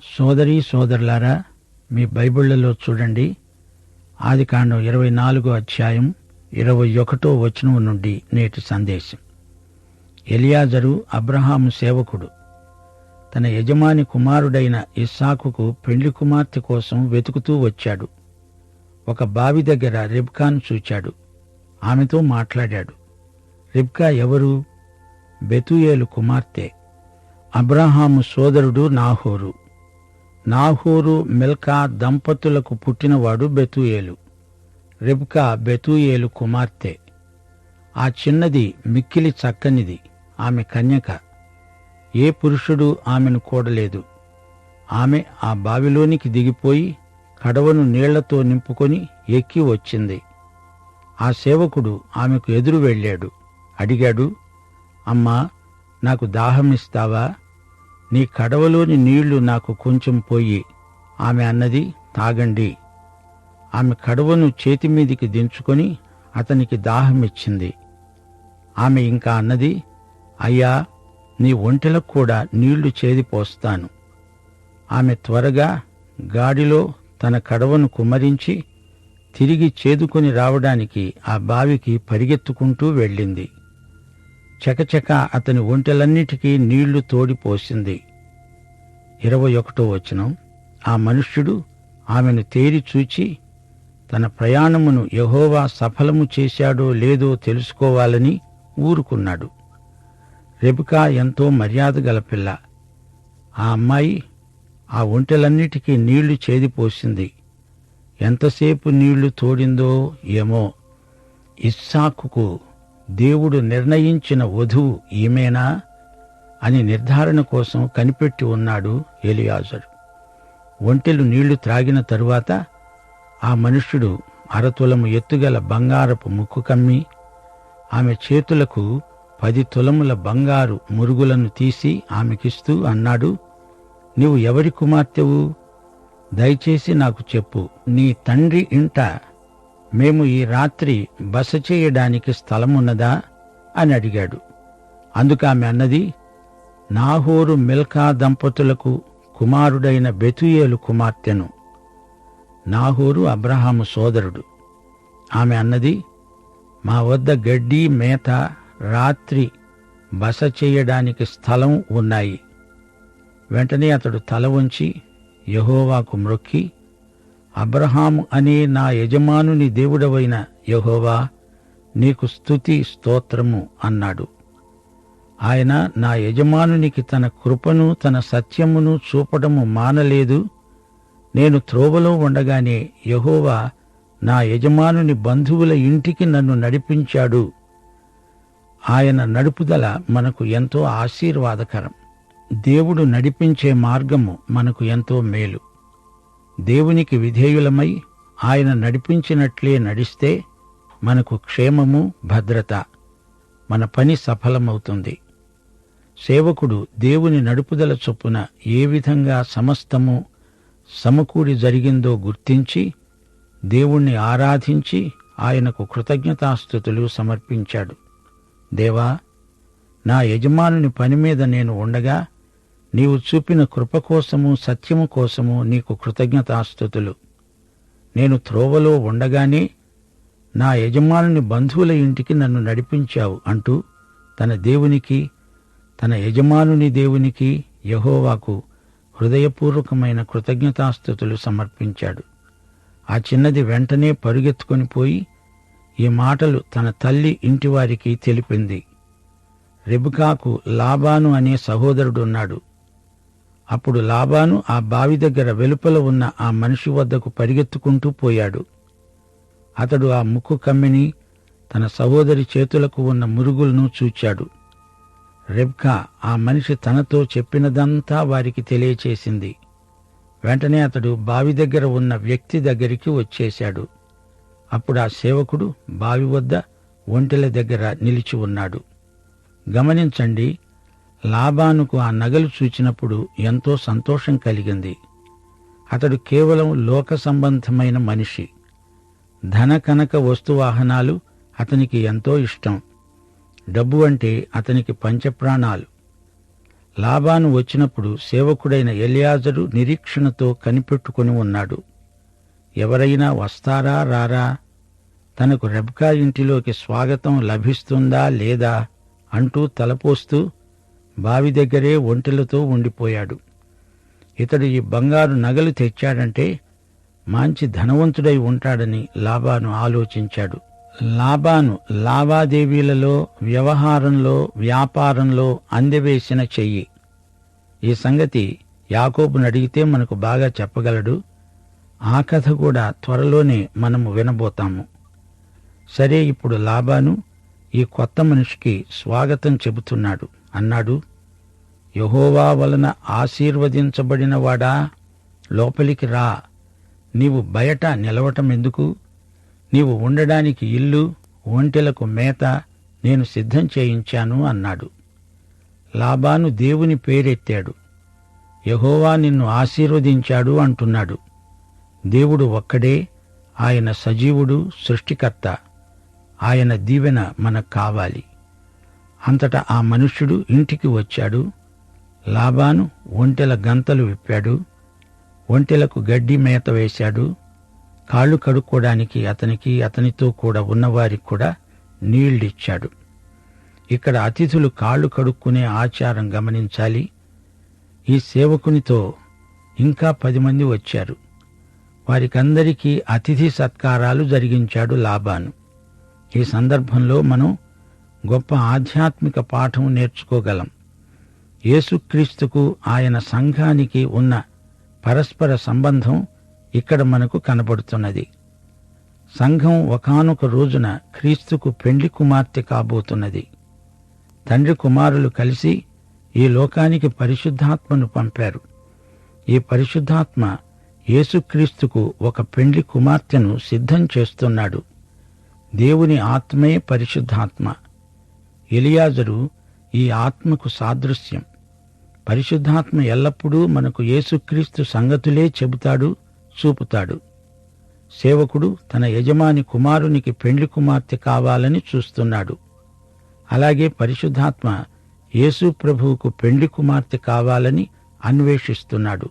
సోదరీ సోదరులారా, మీ బైబిళ్లలో చూడండి. ఆదికాండం 24 అధ్యాయం 21 వచనం నుండి నేటి సందేశం. ఎలియాజరు అబ్రహాము సేవకుడు. తన యజమాని కుమారుడైన ఇస్సాకుకు పెండ్లి కుమార్తె కోసం వెతుకుతూ వచ్చాడు. ఒక బావి దగ్గర రిబ్కాను చూచాడు. ఆమెతో మాట్లాడాడు. రిబ్కా ఎవరు? బెతూయేలు కుమార్తె. అబ్రహాము సోదరుడు నాహోరు. నాహోరు మిల్కా దంపతులకు పుట్టినవాడు బెతూయేలు. రిబ్కా బెతూయేలు కుమార్తె. ఆ చిన్నది మిక్కిలి చక్కనిది. ఆమె కన్యక. ఏ పురుషుడు ఆమెను కూడలేదు. ఆమె ఆ బావిలోనికి దిగిపోయి కడవను నీళ్లతో నింపుకొని ఎక్కి వచ్చింది. ఆ సేవకుడు ఆమెకు ఎదురు వెళ్ళాడు. అడిగాడు, అమ్మా, నాకు దాహమిస్తావా? నీ కడవలోని నీళ్లు నాకు కొంచెం పోయి. ఆమె అన్నది, తాగండి. ఆమె కడవను చేతిమీదికి దించుకొని అతనికి దాహమిచ్చింది. ఆమె ఇంకా అన్నది, అయ్యా, నీ ఒంటెలకు కూడా నీళ్లు చేదిపోస్తాను. ఆమె త్వరగా గాడిలో తన కడవను కుమ్మరించి తిరిగి చేదుకొని రావడానికి ఆ బావికి పరిగెత్తుకుంటూ వెళ్ళింది. చకచక అతని ఒంటెలన్నిటికీ నీళ్లు తోడిపోసింది. 21 వచనం. ఆ మనుష్యుడు ఆమెను తేరి చూచి తన ప్రయాణమును యెహోవా సఫలము చేశాడో లేదో తెలుసుకోవాలని ఊరుకున్నాడు. రెబెకా ఎంతో మర్యాద గల పిల్ల. ఆ అమ్మాయి ఆ ఒంటెలన్నిటికీ నీళ్లు చేదిపోసింది. ఎంతసేపు నీళ్లు తోడిందో ఏమో. ఇస్సాకుకు దేవుడు నిర్ణయించిన వధువు ఈమెనా అని నిర్ధారణ కోసం కనిపెట్టి ఉన్నాడు ఎలియాజరు. ఒంటెలు నీళ్లు త్రాగిన తరువాత ఆ మనుష్యుడు 1/2 తులము ఎత్తుగల బంగారపు ముక్కు కమ్మి ఆమె చేతులకు 10 తులముల బంగారు మురుగులను తీసి ఆమెకిస్తూ అన్నాడు, నీవు ఎవరి కుమార్తెవు? దయచేసి నాకు చెప్పు. నీ తండ్రి ఇంట మేము ఈ రాత్రి బస చేయడానికి స్థలమున్నదా అని అడిగాడు. అందుకామె అన్నది, నాహోరు మిల్కా దంపతులకు కుమారుడైన బెతూయేలు కుమార్తెను. నాహోరు అబ్రహాము సోదరుడు. ఆమె అన్నది, మా వద్ద గడ్డి మేత రాత్రి బస చేయడానికి స్థలం ఉన్నాయి. వెంటనే అతడు తల వంచి యెహోవాకు మ్రొక్కి, అబ్రహాము అనే నా యజమానుని దేవుడవైన యెహోవా, నీకు స్తుతి స్తోత్రము అన్నాడు. ఆయన నా యజమానునికి తన కృపను తన సత్యమును చూపడము మానలేదు. నేను త్రోవలో ఉండగానే యెహోవా నా యజమానుని బంధువుల ఇంటికి నన్ను నడిపించాడు. ఆయన నడుపుదల మనకు ఎంతో ఆశీర్వాదకరం. దేవుడు నడిపించే మార్గము మనకు ఎంతో మేలు. దేవునికి విధేయులమై ఆయన నడిపించినట్లే నడిస్తే మనకు క్షేమము, భద్రత. మన పని సఫలమవుతుంది. సేవకుడు దేవుని నడుపుదల చొప్పున ఏ విధంగా సమస్తము సమకూడి జరిగిందో గుర్తించి దేవుణ్ణి ఆరాధించి ఆయనకు కృతజ్ఞతాస్తుతులు సమర్పించాడు. దేవా, నా యజమానుని పని మీద నేను ఉండగా నీవు చూపిన కృప కోసము సత్యము కోసము నీకు కృతజ్ఞతాస్తుతులు. నేను త్రోవలో ఉండగానే నా యజమానుని బంధువుల ఇంటికి నన్ను నడిపించావు అంటూ తన దేవునికి, తన యజమానుని దేవునికి యెహోవాకు హృదయపూర్వకమైన కృతజ్ఞతాస్తుతులు సమర్పించాడు. ఆ చిన్నది వెంటనే పరుగెత్తుకొని పోయి ఈ మాటలు తన తల్లి ఇంటివారికి తెలిపింది. రెబెకాకు లాబాను అనే సహోదరుడున్నాడు. అప్పుడు లాబాను ఆ బావి దగ్గర వెలుపల ఉన్న ఆ మనిషి వద్దకు పరిగెత్తుకుంటూ పోయాడు. అతడు ఆ ముక్కు కమ్మిని, తన సహోదరి చేతులకు ఉన్న మురుగులను చూచాడు. రెబ్కా ఆ మనిషి తనతో చెప్పినదంతా వారికి తెలియచేసింది. వెంటనే అతడు బావి దగ్గర ఉన్న వ్యక్తి దగ్గరికి వచ్చేశాడు. అప్పుడు ఆ సేవకుడు బావి వద్ద ఒంటెల దగ్గర నిలిచి ఉన్నాడు. గమనించండి, లాబానుకు ఆ నగలు చూచినప్పుడు ఎంతో సంతోషం కలిగింది. అతడు కేవలం లోక సంబంధమైన మనిషి. ధన కనక వస్తువాహనాలు అతనికి ఎంతో ఇష్టం. డబ్బు అంటే అతనికి పంచప్రాణాలు. లాబాను వచ్చినప్పుడు సేవకుడైన ఎలియాజరు నిరీక్షణతో కనిపెట్టుకుని ఉన్నాడు. ఎవరైనా వస్తారా రారా, తనకు రెబ్కా ఇంటిలోకి స్వాగతం లభిస్తుందా లేదా అంటూ తలపోస్తూ బావి దగ్గరే ఒంటెలతో ఉండిపోయాడు. ఇతడు ఈ బంగారు నగలు తెచ్చాడంటే మంచి ధనవంతుడై ఉంటాడని లాబాను ఆలోచించాడు. లాబాను లావాదేవీలలో, వ్యవహారంలో, వ్యాపారంలో అందెవేసిన చెయ్యి. ఈ సంగతి యాకోబును అడిగితే మనకు బాగా చెప్పగలడు. ఆ కథ కూడా త్వరలోనే మనము వినబోతాము. సరే, ఇప్పుడు లాబాను ఈ కొత్త మనిషికి స్వాగతం చెబుతున్నాడు. అన్నాడు, యెహోవా వలన ఆశీర్వదించబడినవాడా, లోపలికి రా. నీవు బయట నిలవటమెందుకు? నీవు ఉండడానికి ఇల్లు, ఒంటెలకు మేత నేను సిద్ధం చేయించాను అన్నాడు. లాబాను దేవుని పేరెత్తాడు. యెహోవా నిన్ను ఆశీర్వదించాడు అంటున్నాడు. దేవుడు ఒక్కడే, ఆయన సజీవుడు, సృష్టికర్త. ఆయన దీవెన మనకు కావాలి. అంతటా ఆ మనుష్యుడు ఇంటికి వచ్చాడు. లాబాను ఒంటెల గంతలు విప్పాడు. ఒంటెలకు గడ్డి మేత వేశాడు. కాళ్ళు కడుక్కోవడానికి అతనికి, అతనితో కూడా ఉన్నవారికి కూడా నీళ్లిచ్చాడు. ఇక్కడ అతిథులు కాళ్ళు కడుక్కునే ఆచారం గమనించాలి. ఈ సేవకునితో ఇంకా 10 మంది వచ్చారు. వారికందరికీ అతిథి సత్కారాలు జరిగించాడు లాబాను. ఈ సందర్భంలో మనం గొప్ప ఆధ్యాత్మిక పాఠం నేర్చుకోగలం. యేసుక్రీస్తుకు, ఆయన సంఘానికి ఉన్న పరస్పర సంబంధం ఇక్కడ మనకు కనబడుతున్నది. సంఘం ఒకానొక రోజున క్రీస్తుకు పెండ్లి కుమార్తె కాబోతున్నది. తండ్రి కుమారులు కలిసి ఈ లోకానికి పరిశుద్ధాత్మను పంపారు. ఈ పరిశుద్ధాత్మ యేసుక్రీస్తుకు ఒక పెండ్లి కుమార్తెను సిద్ధం చేస్తున్నాడు. దేవుని ఆత్మే పరిశుద్ధాత్మ. ఎలియాజరు ఈ ఆత్మకు సాదృశ్యం. పరిశుద్ధాత్మ ఎల్లప్పుడూ మనకు యేసుక్రీస్తు సంగతులే చెబుతాడు, చూపుతాడు. సేవకుడు తన యజమాని కుమారునికి పెండ్లి కుమార్తె కావాలని చూస్తున్నాడు. అలాగే పరిశుద్ధాత్మ యేసు ప్రభువుకు పెండ్లి కుమార్తె కావాలని అన్వేషిస్తున్నాడు.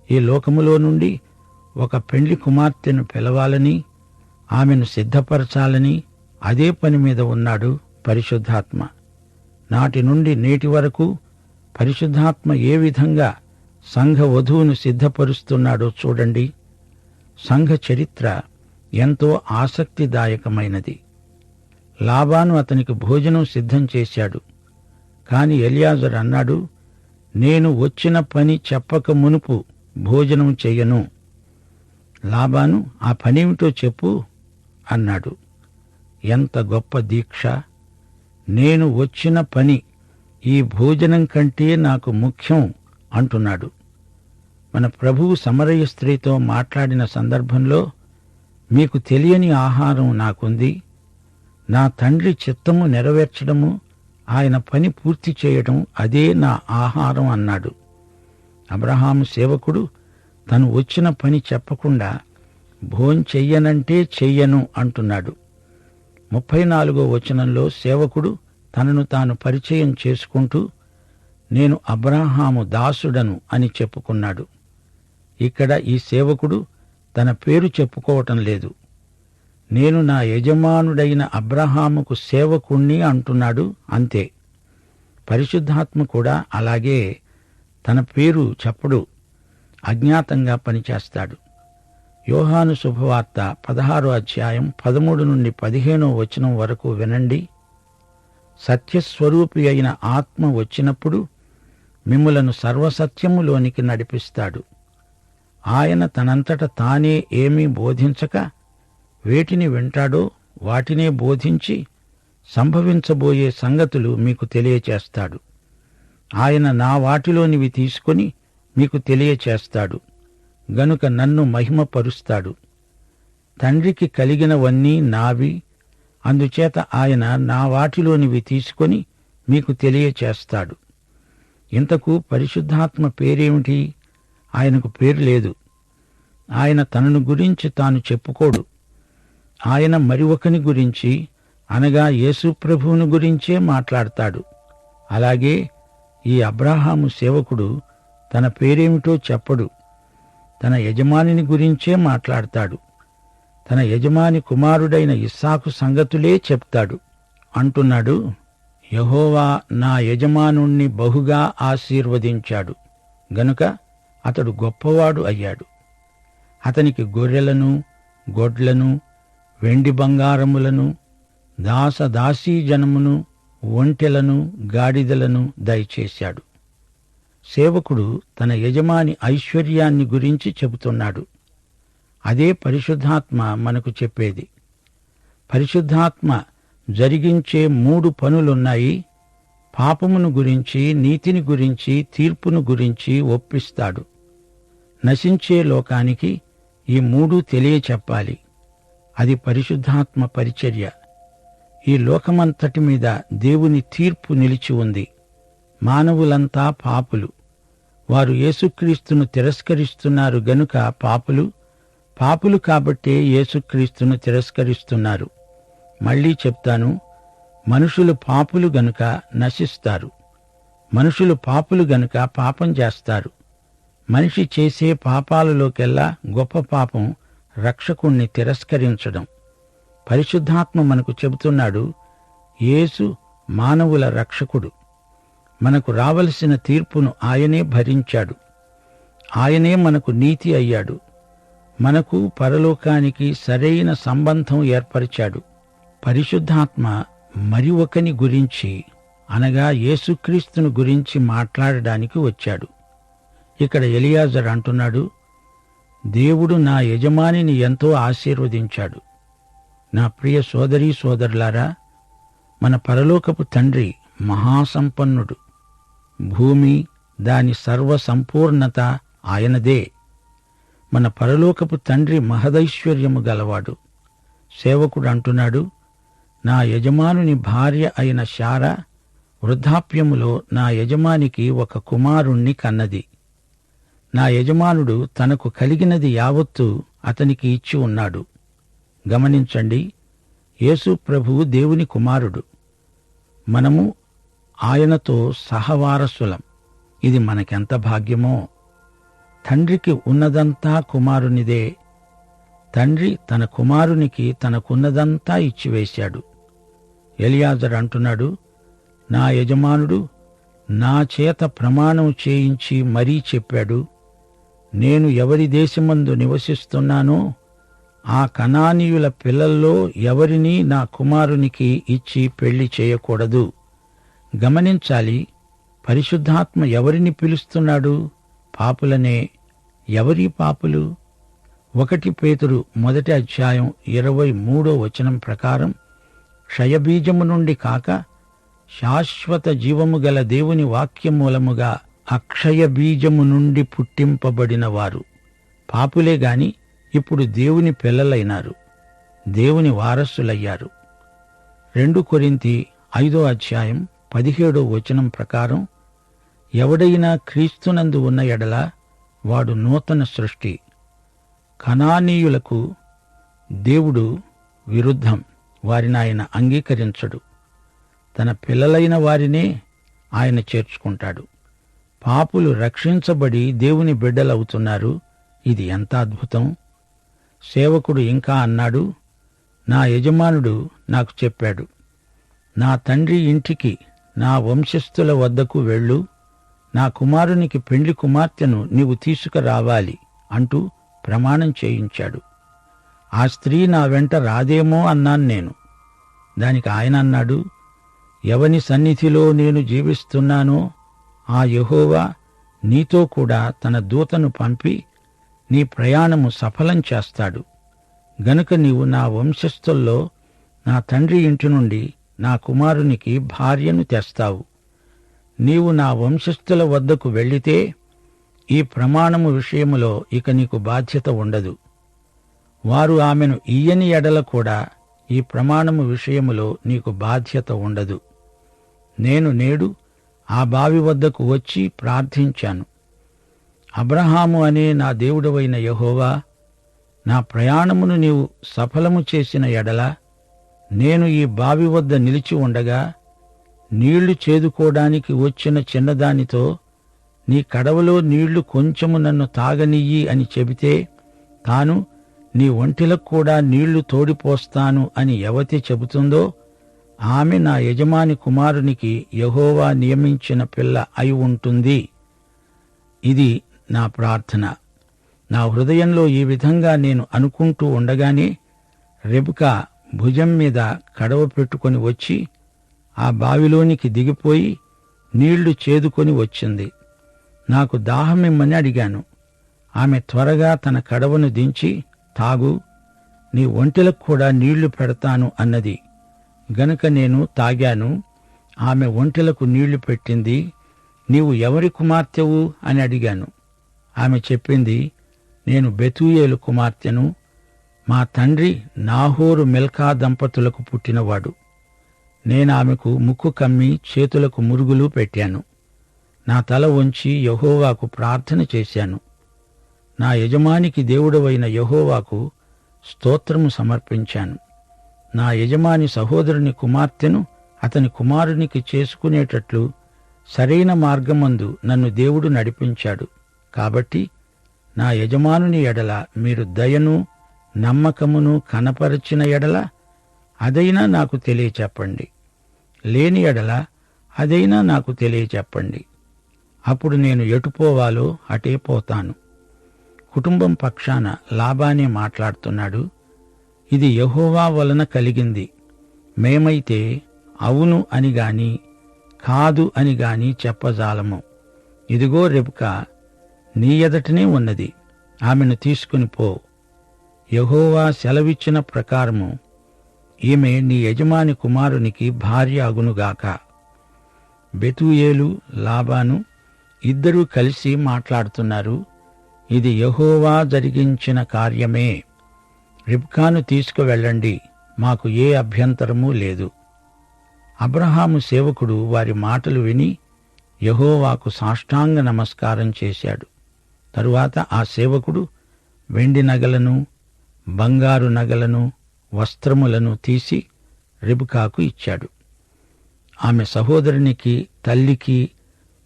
ఈ లోకములో నుండి ఒక పెండ్లి కుమార్తెను పిలవాలని, ఆమెను సిద్ధపరచాలని అదే పని మీద ఉన్నాడు పరిశుద్ధాత్మ. నాటి నుండి నేటి వరకు పరిశుద్ధాత్మ ఏ విధంగా సంఘ వధువును సిద్ధపరుస్తున్నాడో చూడండి. సంఘ చరిత్ర ఎంతో ఆసక్తిదాయకమైనది. లాబాను అతనికి భోజనం సిద్ధం చేశాడు. కాని ఎలియాజరు అన్నాడు, నేను వచ్చిన పని చెప్పక మునుపు భోజనం చెయ్యను. లాబాను, ఆ పనేమిటో చెప్పు అన్నాడు. ఎంత గొప్ప దీక్ష! నేను వచ్చిన పని ఈ భోజనం కంటే నాకు ముఖ్యం అంటున్నాడు. మన ప్రభువు సమరయ స్త్రీతో మాట్లాడిన సందర్భంలో, మీకు తెలియని ఆహారం నాకుంది. నా తండ్రి చిత్తము నెరవేర్చడము, ఆయన పని పూర్తి చేయడం, అదే నా ఆహారం అన్నాడు. అబ్రహాము సేవకుడు తను వచ్చిన పని చెప్పకుండా భోంచెయ్యనంటే చెయ్యను అంటున్నాడు. 34వ వచనంలో సేవకుడు తనను తాను పరిచయం చేసుకుంటూ, నేను అబ్రహాము దాసుడను అని చెప్పుకున్నాడు. ఇక్కడ ఈ సేవకుడు తన పేరు చెప్పుకోవటం లేదు. నేను నా యజమానుడైన అబ్రహాముకు సేవకుణ్ణి అంటున్నాడు, అంతే. పరిశుద్ధాత్మ కూడా అలాగే తన పేరు చెప్పడు, అజ్ఞాతంగా పనిచేస్తాడు. యోహాను శుభవార్త 16వ అధ్యాయం 13 నుండి 15వ వచనం వరకు వినండి. సత్యస్వరూపి అయిన ఆత్మ వచ్చినప్పుడు మిమ్ములను సర్వసత్యములోనికి నడిపిస్తాడు. ఆయన తనంతట తానే ఏమీ బోధించక వేటిని వింటాడో వాటినే బోధించి సంభవించబోయే సంగతులు మీకు తెలియచేస్తాడు. ఆయన నా వాటిలోనివి తీసుకొని మీకు తెలియచేస్తాడు గనుక నన్ను మహిమపరుస్తాడు. తండ్రికి కలిగినవన్నీ నావి, అందుచేత ఆయన నా వాటిలోనివి తీసుకొని మీకు తెలియచేస్తాడు. ఇంతకు పరిశుద్ధాత్మ పేరేమిటి? ఆయనకు పేరు లేదు. ఆయన తనను గురించి తాను చెప్పుకోడు. ఆయన మరి ఒకని గురించి, అనగా యేసు ప్రభువుని గురించే మాట్లాడతాడు. అలాగే ఈ అబ్రాహాము సేవకుడు తన పేరేమిటో చెప్పడు. తన యజమానిని గురించే మాట్లాడతాడు. తన యజమాని కుమారుడైన ఇస్సాకు సంగతులే చెప్తాడు. అంటున్నాడు, యెహోవా నా యజమానుణ్ణి బహుగా ఆశీర్వదించాడు గనుక అతడు గొప్పవాడు అయ్యాడు. అతనికి గొర్రెలను, గొడ్లను, వెండి బంగారములను, దాసదాసీజనమును, ఒంటెలను, గాడిదలను దయచేశాడు. సేవకుడు తన యజమాని ఐశ్వర్యాన్ని గురించి చెబుతున్నాడు. అదే పరిశుద్ధాత్మ మనకు చెప్పేది. పరిశుద్ధాత్మ జరిగించే 3 పనులున్నాయి. పాపమును గురించి, నీతిని గురించి, తీర్పును గురించి ఒప్పిస్తాడు. నశించే లోకానికి ఈ 3 తెలియచెప్పాలి. అది పరిశుద్ధాత్మ పరిచర్య. ఈ లోకమంతటి మీద దేవుని తీర్పు నిలిచి ఉంది. మానవులంతా పాపులు. వారు యేసుక్రీస్తును తిరస్కరిస్తున్నారు గనుక పాపులు కాబట్టే యేసుక్రీస్తును తిరస్కరిస్తున్నారు. మళ్లీ చెప్తాను, మనుషులు పాపులు గనుక నశిస్తారు. మనుషులు పాపులు గనుక పాపం చేస్తారు. మనిషి చేసే పాపాలలోకెల్లా గొప్ప పాపం రక్షకుణ్ణి తిరస్కరించడం. పరిశుద్ధాత్మ మనకు చెబుతున్నాడు, యేసు మానవుల రక్షకుడు. మనకు రావలసిన తీర్పును ఆయనే భరించాడు. ఆయనే మనకు నీతి అయ్యాడు. మనకు పరలోకానికి సరైన సంబంధం ఏర్పరిచాడు. పరిశుద్ధాత్మ మరి ఒకని గురించి, అనగా యేసుక్రీస్తును గురించి మాట్లాడడానికి వచ్చాడు. ఇక్కడ ఎలియాజరు అంటున్నాడు, దేవుడు నా యజమానిని ఎంతో ఆశీర్వదించాడు. నా ప్రియ సోదరీ సోదరులారా, మన పరలోకపు తండ్రి మహాసంపన్నుడు. భూమి, దాని సర్వసంపూర్ణత ఆయనదే. మన పరలోకపు తండ్రి మహదైశ్వర్యము గలవాడు. సేవకుడు అంటున్నాడు, నా యజమానుని భార్య అయిన శారా వృద్ధాప్యములో నా యజమానికి ఒక కుమారుణ్ణి కన్నది. నా యజమానుడు తనకు కలిగినది యావత్తు అతనికి ఇచ్చి ఉన్నాడు. గమనించండి, యేసు ప్రభువు దేవుని కుమారుడు. మనము ఆయనతో సహవారసులం. ఇది మనకెంత భాగ్యమో! తండ్రికి ఉన్నదంతా కుమారునిదే. తండ్రి తన కుమారునికి తనకున్నదంతా ఇచ్చివేశాడు. ఎలియాజరు అంటున్నాడు, నా యజమానుడు నా చేత ప్రమాణం చేయించి మరీ చెప్పాడు, నేను ఎవరి దేశమందు నివసిస్తున్నానో ఆ కనానీయుల పిల్లల్లో ఎవరినీ నా కుమారునికి ఇచ్చి పెళ్లి చేయకూడదు. గమనించాలి, పరిశుద్ధాత్మ ఎవరిని పిలుస్తున్నాడు? పాపులనే. ఎవరి పాపులు? 1 పేతురు 1:23 ప్రకారం, క్షయబీజము నుండి కాక శాశ్వత జీవము గల దేవుని వాక్యమూలముగా అక్షయ బీజము నుండి పుట్టింపబడిన వారు పాపులే గాని ఇప్పుడు దేవుని పిల్లలైనారు, దేవుని వారసులయ్యారు. 2 కొరింథీ 5:17 ప్రకారం, ఎవడైనా క్రీస్తునందు ఉన్న ఎడల వాడు నూతన సృష్టి. కనానీయులకు దేవుడు విరుద్ధం. వారిని ఆయన అంగీకరించడు. తన పిల్లలైన వారినే ఆయన చేర్చుకుంటాడు. పాపులు రక్షించబడి దేవుని బిడ్డలవుతున్నారు. ఇది ఎంత అద్భుతం! సేవకుడు ఇంకా అన్నాడు, నా యజమానుడు నాకు చెప్పాడు, నా తండ్రి ఇంటికి, నా వంశస్థుల వద్దకు వెళ్ళు, నా కుమారునికి పెండ్లి కుమార్తెను నీవు తీసుకురావాలి అంటూ ప్రమాణం చేయించాడు. ఆ స్త్రీ నా వెంట రాదేమో అన్నాను నేను. దానికి ఆయన అన్నాడు, ఎవని సన్నిధిలో నేను జీవిస్తున్నానో ఆ యెహోవా నీతో కూడా తన దూతను పంపి నీ ప్రయాణము సఫలం చేస్తాడు. గనుక నీవు నా వంశస్థుల్లో నా తండ్రి ఇంటి నుండి నా కుమారునికి భార్యను తెస్తావు. నీవు నా వంశస్థుల వద్దకు వెళ్ళితే ఈ ప్రమాణము విషయములో ఇక నీకు బాధ్యత ఉండదు. వారు ఆమెను ఇయ్యని ఎడల కూడా ఈ ప్రమాణము విషయములో నీకు బాధ్యత ఉండదు. నేను నేడు ఆ బావి వద్దకు వచ్చి ప్రార్థించాను. అబ్రహాము అనే నా దేవుడవైన యెహోవా, నా ప్రయాణమును నీవు సఫలము చేసిన ఎడల నేను ఈ బావి వద్ద నిలిచి ఉండగా నీళ్లు చేదుకోవడానికి వచ్చిన చిన్నదానితో, నీ కడవలో నీళ్లు కొంచెము నన్ను తాగనియ్యి అని చెబితే, తాను నీ ఒంటెలకు కూడా నీళ్లు తోడిపోస్తాను అని ఎవతి చెబుతుందో, ఆమె నా యజమాని కుమారునికి యెహోవా నియమించిన పిల్ల అయి ఉంటుంది. ఇది నా ప్రార్థన. నా హృదయంలో ఈ విధంగా నేను అనుకుంటూ ఉండగానే రెబెకా భుజం మీద కడవ పెట్టుకొని వచ్చి ఆ బావిలోనికి దిగిపోయి నీళ్లు చేదుకొని వచ్చింది. నాకు దాహమిమ్మని అడిగాను. ఆమె త్వరగా తన కడవను దించి, తాగు, నీ ఒంటెలకు కూడా నీళ్లు పెడతాను అన్నది. గనుక నేను తాగాను. ఆమె ఒంటెలకు నీళ్లు పెట్టింది. నీవు ఎవరి కుమార్తెవు అని అడిగాను. ఆమె చెప్పింది, నేను బెతూయేలు కుమార్తెను. మా తండ్రి నాహోరు మిల్కా దంపతులకు పుట్టినవాడు. నేనామెకు ముక్కు కమ్మి చేతులకు మురుగులు పెట్టాను. నా తల వంచి యెహోవాకు ప్రార్థన చేశాను. నా యజమానికి దేవుడవైన యెహోవాకు స్తోత్రము సమర్పించాను. నా యజమాని సహోదరుని కుమార్తెను అతని కుమారునికి చేసుకునేటట్లు సరైన మార్గమందు నన్ను దేవుడు నడిపించాడు. కాబట్టి నా యజమానుని ఎడల మీరు దయను నమ్మకమును కనపరచిన ఎడల అదైనా నాకు తెలియచెప్పండి. లేని ఎడల అదైనా నాకు తెలియచెప్పండి. అప్పుడు నేను ఎటుపోవాలో అటే పోతాను. కుటుంబం పక్షాన లాబానే మాట్లాడుతున్నాడు. ఇది యెహోవా వలన కలిగింది. మేమైతే అవును అని గాని కాదు అని గాని చెప్పజాలము. ఇదిగో రెబెకా నీ ఎదటనే ఉన్నది. ఆమెను తీసుకుని పో. యెహోవా సెలవిచ్చిన ప్రకారము ఈమె నీ యజమాని కుమారునికి భార్య అగునుగాక. బెతూయేలు, లాబాను ఇద్దరూ కలిసి మాట్లాడుతున్నారు. ఇది యెహోవా జరిగించిన కార్యమే. రిబ్కాను తీసుకువెళ్ళండి, మాకు ఏ అభ్యంతరమూ లేదు. అబ్రహాము సేవకుడు వారి మాటలు విని యెహోవాకు సాష్టాంగ నమస్కారం చేశాడు. తరువాత ఆ సేవకుడు వెండి నగలను, బంగారు నగలను, వస్త్రములను తీసి రిబ్కాకు ఇచ్చాడు. ఆమె సహోదరునికి, తల్లికి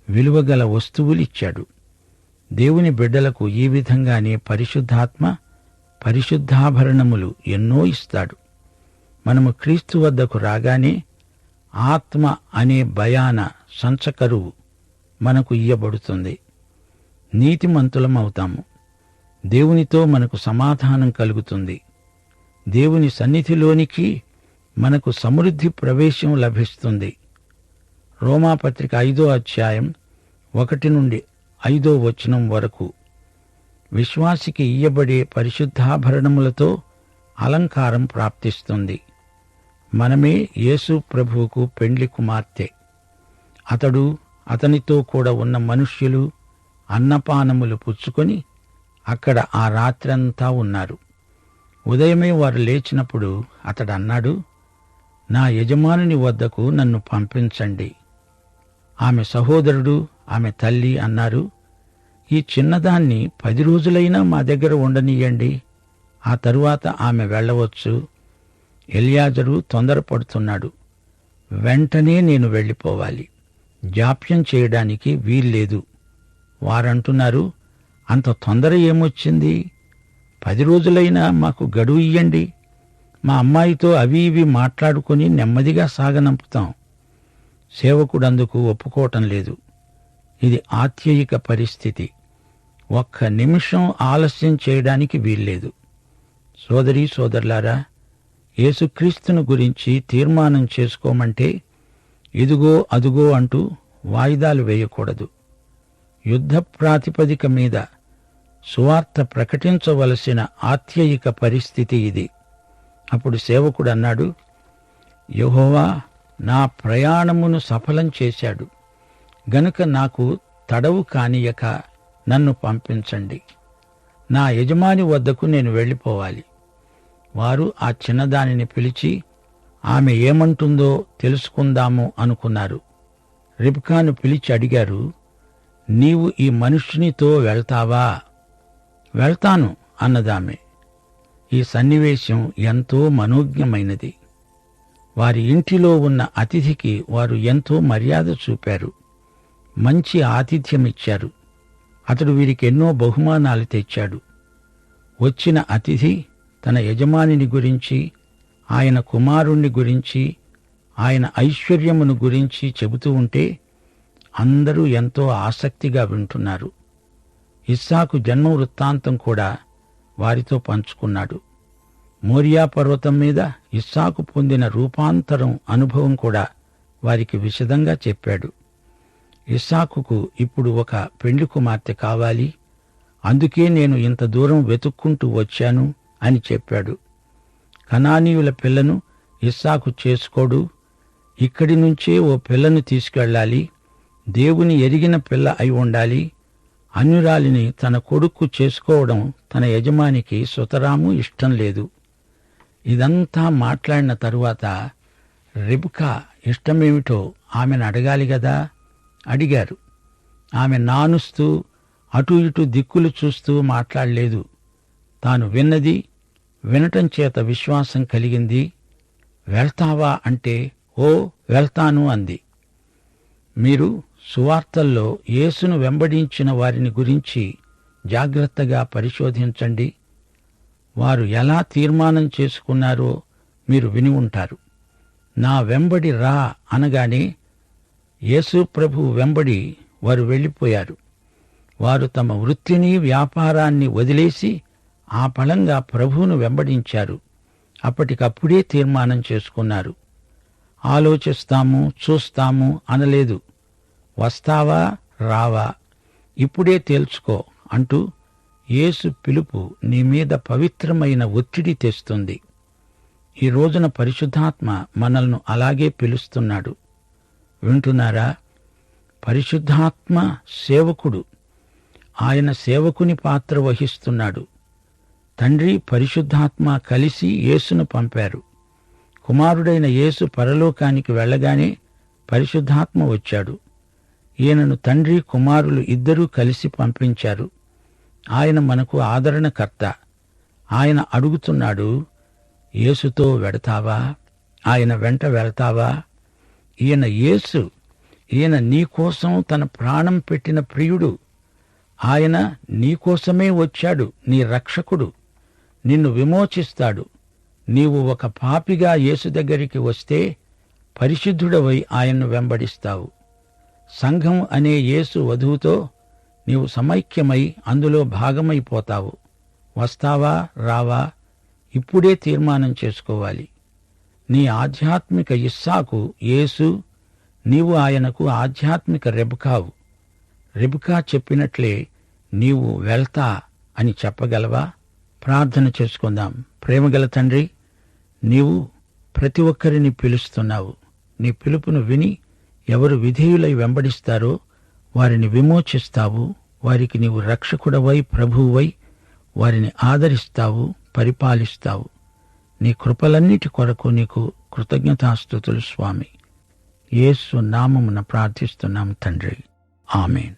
విలువగల వస్తువులిచ్చాడు. దేవుని బిడ్డలకు ఈ విధంగానే పరిశుద్ధాత్మ పరిశుద్ధాభరణములు ఎన్నో ఇస్తాడు. మనము క్రీస్తు వద్దకు రాగానే ఆత్మ అనే బయాన సంచకరువు మనకు ఇయ్యబడుతుంది. నీతిమంతులమవుతాము. దేవునితో మనకు సమాధానం కలుగుతుంది. దేవుని సన్నిధిలోనికి మనకు సమృద్ధి ప్రవేశం లభిస్తుంది. రోమాపత్రిక 5వ అధ్యాయం 1 నుండి 5వ వచనం వరకు. విశ్వాసికి ఇయ్యబడే పరిశుద్ధాభరణములతో అలంకారం ప్రాప్తిస్తుంది. మనమే యేసు ప్రభువుకు పెండ్లి కుమార్తె. అతడు, అతనితో కూడా ఉన్న మనుష్యులు అన్నపానములు పుచ్చుకొని అక్కడ ఆ రాత్రంతా ఉన్నారు. ఉదయమే వారు లేచినప్పుడు అతడన్నాడు, నా యజమానుని వద్దకు నన్ను పంపించండి. ఆమె సహోదరుడు, ఆమె తల్లి అన్నారు, ఈ చిన్నదాన్ని 10 రోజులైనా మా దగ్గర ఉండనీయండి. ఆ తరువాత ఆమె వెళ్ళవచ్చు. ఎలియాజరు తొందరపడుతున్నాడు. వెంటనే నేను వెళ్ళిపోవాలి. జాప్యం చేయడానికి వీల్లేదు. వారంటున్నారు, అంత తొందర ఏమొచ్చింది? 10 రోజులైనా మాకు గడువు ఇయ్యండి. మా అమ్మాయితో అవి ఇవి మాట్లాడుకుని నెమ్మదిగా సాగనంపుతాం. సేవకుడందుకు ఒప్పుకోవటం లేదు. ఇది ఆత్యయిక పరిస్థితి. 1 నిమిషం ఆలస్యం చేయడానికి వీల్లేదు. సోదరీ సోదరులారా, యేసుక్రీస్తును గురించి తీర్మానం చేసుకోమంటే ఇదిగో అదుగో అంటూ వాయిదాలు వేయకూడదు. యుద్ధ ప్రాతిపదిక మీద సువార్త ప్రకటించవలసిన ఆత్యయిక పరిస్థితి ఇది. అప్పుడు సేవకుడు అన్నాడు, యెహోవా నా ప్రయాణమును సఫలం చేశాడు గనుక నాకు తడవు కానియక నన్ను పంపించండి. నా యజమాని వద్దకు నేను వెళ్ళిపోవాలి. వారు ఆ చిన్నదానిని పిలిచి ఆమె ఏమంటుందో తెలుసుకుందాము అనుకున్నారు. రిబ్కాను పిలిచి అడిగారు, నీవు ఈ మనుష్యునితో వెళ్తావా? వెళ్తాను అన్నదామె. ఈ సన్నివేశం ఎంతో మనోజ్ఞమైనది. వారి ఇంటిలో ఉన్న అతిథికి వారు ఎంతో మర్యాద చూపారు. మంచి ఆతిథ్యమిచ్చారు. అతడు వీరికి ఎన్నో బహుమానాలు తెచ్చాడు. వచ్చిన అతిథి తన యజమానిని గురించి, ఆయన కుమారుణ్ణి గురించి, ఆయన ఐశ్వర్యమును గురించి చెబుతూ ఉంటే అందరూ ఎంతో ఆసక్తిగా వింటున్నారు. ఇస్సాకు జన్మ వృత్తాంతం కూడా వారితో పంచుకున్నాడు. మోరియా పర్వతం మీద ఇస్సాకు పొందిన రూపాంతరం అనుభవం కూడా వారికి విశదంగా చెప్పాడు. ఇస్సాకుకు ఇప్పుడు ఒక పెండ్లి కుమార్తె కావాలి, అందుకే నేను ఇంత దూరం వెతుక్కుంటూ వచ్చాను అని చెప్పాడు. కనానీయుల పిల్లను ఇస్సాకు చేసుకోడు, ఇక్కడి నుంచే ఓ పిల్లను తీసుకెళ్ళాలి, దేవుని ఎరిగిన పిల్ల అయి ఉండాలి, అన్యురాలిని తన కొడుక్కు చేసుకోవడం తన యజమానికి సుతరాము ఇష్టం లేదు. ఇదంతా మాట్లాడిన తరువాత రెబెకా ఇష్టమేమిటో ఆమెను అడగాలి గదా. అడిగారు. ఆమె నానుస్తూ అటు ఇటు దిక్కులు చూస్తూ మాట్లాడలేదు. తాను విన్నది, వినటం చేత విశ్వాసం కలిగింది. వెళ్తావా అంటే ఓ వెళ్తాను అంది. మీరు సువార్తల్లో యేసును వెంబడించిన వారిని గురించి జాగ్రత్తగా పరిశోధించండి. వారు ఎలా తీర్మానం చేసుకున్నారో మీరు విని ఉంటారు. నా వెంబడి రా అనగానే యేసు ప్రభువు వెంబడి వారు వెళ్ళిపోయారు. వారు తమ వృత్తిని, వ్యాపారాన్ని వదిలేసి ఆ ఫలంగా ప్రభువును వెంబడించారు. అప్పటికప్పుడే తీర్మానం చేసుకున్నారు. ఆలోచిస్తాము, చూస్తాము అనలేదు. వస్తావా, రావా, ఇప్పుడే తేల్చుకో అంటూ యేసు పిలుపు నీ మీద పవిత్రమైన ఒత్తిడి తెస్తుంది. ఈ రోజున పరిశుద్ధాత్మ మనల్ని అలాగే పిలుస్తున్నాడు. వింటున్నారా? పరిశుద్ధాత్మ సేవకుడు. ఆయన సేవకుని పాత్ర వహిస్తున్నాడు. తండ్రి, పరిశుద్ధాత్మ కలిసి యేసును పంపారు. కుమారుడైన యేసు పరలోకానికి వెళ్ళగానే పరిశుద్ధాత్మ వచ్చాడు. ఈయనను తండ్రి, కుమారులు ఇద్దరూ కలిసి పంపించారు. ఆయన మనకు ఆదరణకర్త. ఆయన అడుగుతున్నాడు, యేసుతో వెడతావా? ఆయన వెంట వెళ్తావా? ఈయన యేసు, ఈయన నీకోసం తన ప్రాణం పెట్టిన ప్రియుడు. ఆయన నీకోసమే వచ్చాడు, నీ రక్షకుడు. నిన్ను విమోచిస్తాడు. నీవు ఒక పాపిగా యేసు దగ్గరికి వస్తే పరిశుద్ధుడవై ఆయన్ను వెంబడిస్తావు. సంఘం అనే యేసు వధువుతో నీవు సమైక్యమై అందులో భాగమైపోతావు. వస్తావా, రావా, ఇప్పుడే తీర్మానం చేసుకోవాలి. నీ ఆధ్యాత్మిక ఇస్సాకు యేసు, నీవు ఆయనకు ఆధ్యాత్మిక రెబెకావు. రెబెకా చెప్పినట్లే నీవు వెళ్తా అని చెప్పగలవా? ప్రార్థన చేసుకుందాం. ప్రేమగల తండ్రి, నీవు ప్రతి ఒక్కరిని పిలుస్తున్నావు. నీ పిలుపును విని ఎవరు విధేయులై వెంబడిస్తారో వారిని విమోచిస్తావు. వారికి నీవు రక్షకుడవై, ప్రభువువై వారిని ఆదరిస్తావు, పరిపాలిస్తావు. నీ కృపలన్నిటి కొరకు నీకు కృతజ్ఞతాస్తుతులు స్వామి. యేసు నామమున ప్రార్థిస్తున్నాం తండ్రి. ఆమేన్.